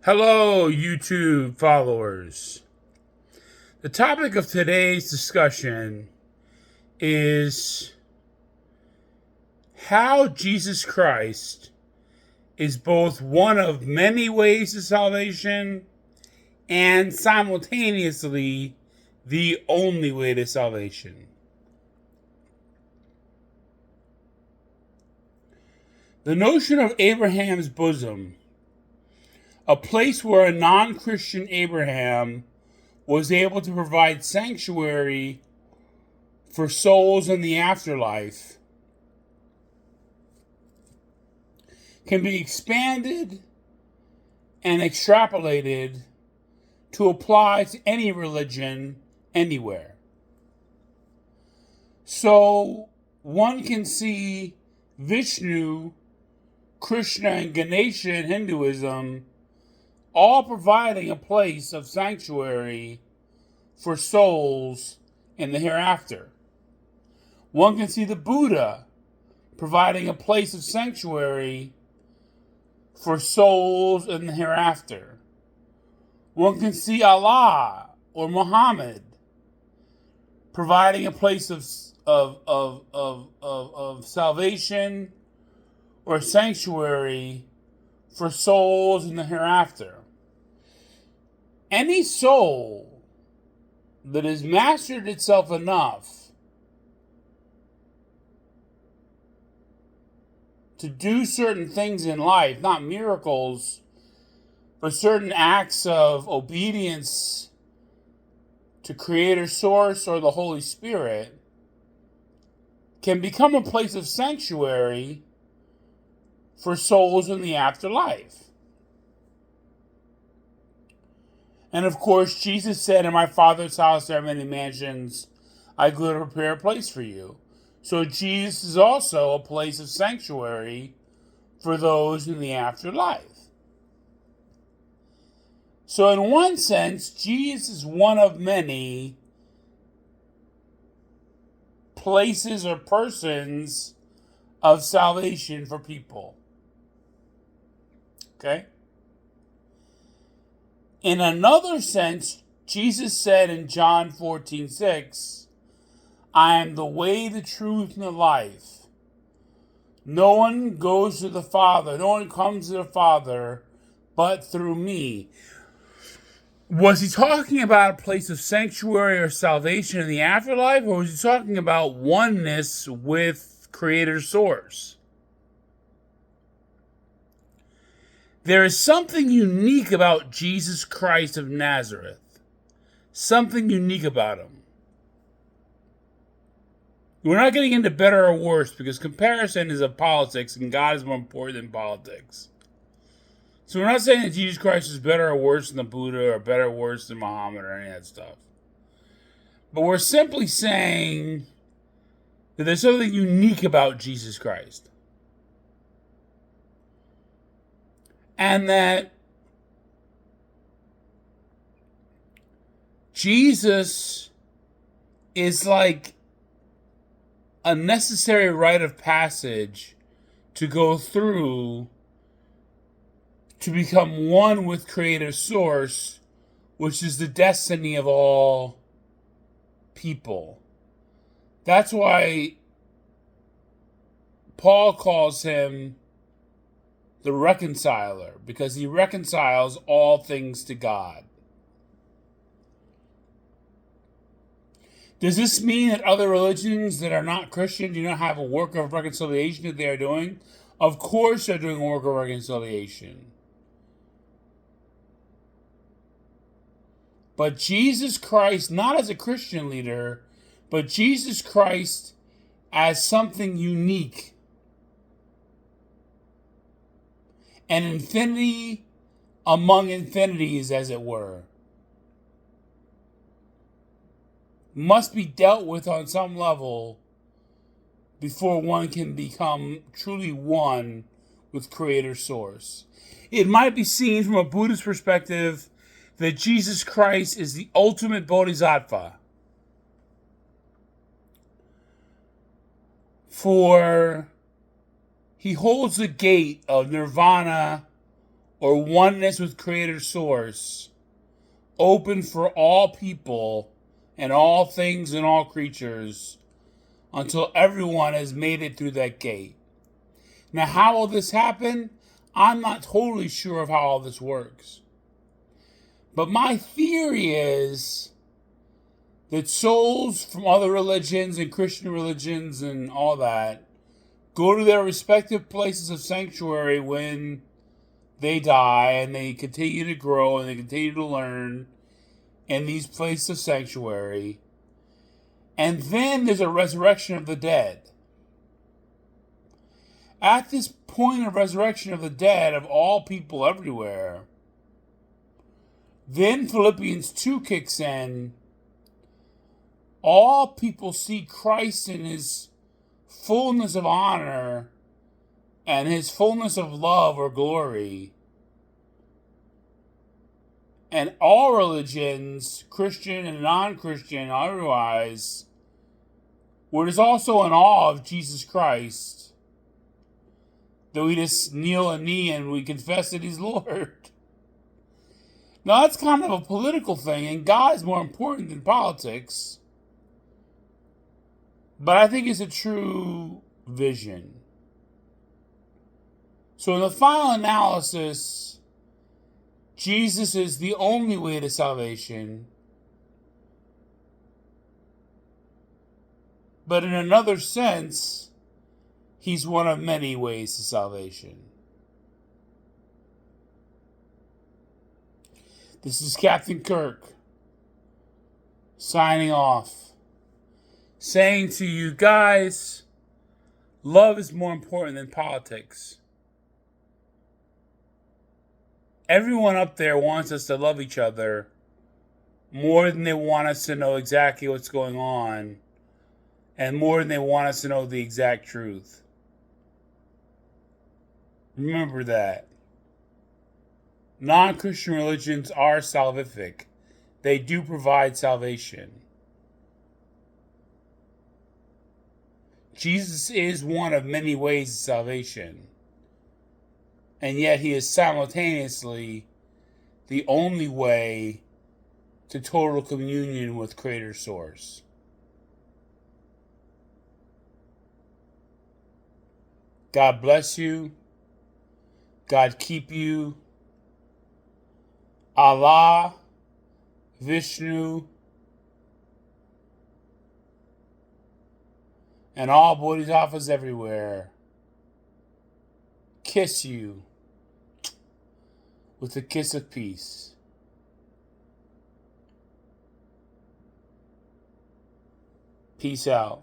Hello, YouTube followers. The topic of today's discussion is how Jesus Christ is both one of many ways to salvation and simultaneously the only way to salvation. The notion of Abraham's bosom, a place where a non-Christian Abraham was able to provide sanctuary for souls in the afterlife, can be expanded and extrapolated to apply to any religion anywhere. So one can see Vishnu, Krishna, and Ganesha in Hinduism all providing a place of sanctuary for souls in the hereafter. One can see the Buddha providing a place of sanctuary for souls in the hereafter. One can see Allah or Muhammad providing a place of salvation or sanctuary for souls in the hereafter. Any soul that has mastered itself enough to do certain things in life, not miracles, but certain acts of obedience to Creator Source or the Holy Spirit, can become a place of sanctuary for souls in the afterlife. And of course, Jesus said, "In my Father's house there are many mansions. I go to prepare a place for you." So Jesus is also a place of sanctuary for those in the afterlife. So in one sense, Jesus is one of many places or persons of salvation for people. Okay? In another sense, Jesus said in John 14:6, "I am the way, the truth, and the life. No one goes to the Father, no one comes to the Father but through me." Was he talking about a place of sanctuary or salvation in the afterlife, or was he talking about oneness with Creator Source? There is something unique about Jesus Christ of Nazareth. Something unique about him. We're not getting into better or worse because comparison is of politics and God is more important than politics. So we're not saying that Jesus Christ is better or worse than the Buddha or better or worse than Muhammad or any of that stuff. But we're simply saying that there's something unique about Jesus Christ. And that Jesus is like a necessary rite of passage to go through to become one with Creator Source, which is the destiny of all people. That's why Paul calls him the reconciler, because he reconciles all things to God. Does this mean that other religions that are not Christian do not have a work of reconciliation that they are doing? Of course they're doing a work of reconciliation. But Jesus Christ, not as a Christian leader, but Jesus Christ as something unique. An infinity among infinities, as it were, must be dealt with on some level before one can become truly one with Creator Source. It might be seen from a Buddhist perspective that Jesus Christ is the ultimate bodhisattva. For he holds the gate of nirvana or oneness with Creator Source, open for all people and all things and all creatures until everyone has made it through that gate. Now, how will this happen? I'm not totally sure of how all this works. But my theory is that souls from other religions and Christian religions and all that go to their respective places of sanctuary when they die, and they continue to grow and they continue to learn in these places of sanctuary. And then there's a resurrection of the dead. At this point of resurrection of the dead of all people everywhere, then Philippians 2 kicks in. All people see Christ in his fullness of honor and his fullness of love or glory. And all religions, Christian and non-Christian, otherwise, were just also in awe of Jesus Christ. Though we just kneel a knee and we confess that he's Lord. Now that's kind of a political thing, and God is more important than politics. But I think it's a true vision. So in the final analysis, Jesus is the only way to salvation. But in another sense, he's one of many ways to salvation. This is Captain Kirk, signing off, saying to you guys, love is more important than politics. Everyone up there wants us to love each other more than they want us to know exactly what's going on, and more than they want us to know the exact truth. Remember that. Non-Christian religions are salvific. They do provide salvation. Jesus is one of many ways of salvation. And yet he is simultaneously the only way to total communion with Creator Source. God bless you. God keep you. Allah, Vishnu, and all bodhisattvas everywhere kiss you with a kiss of peace. Peace out.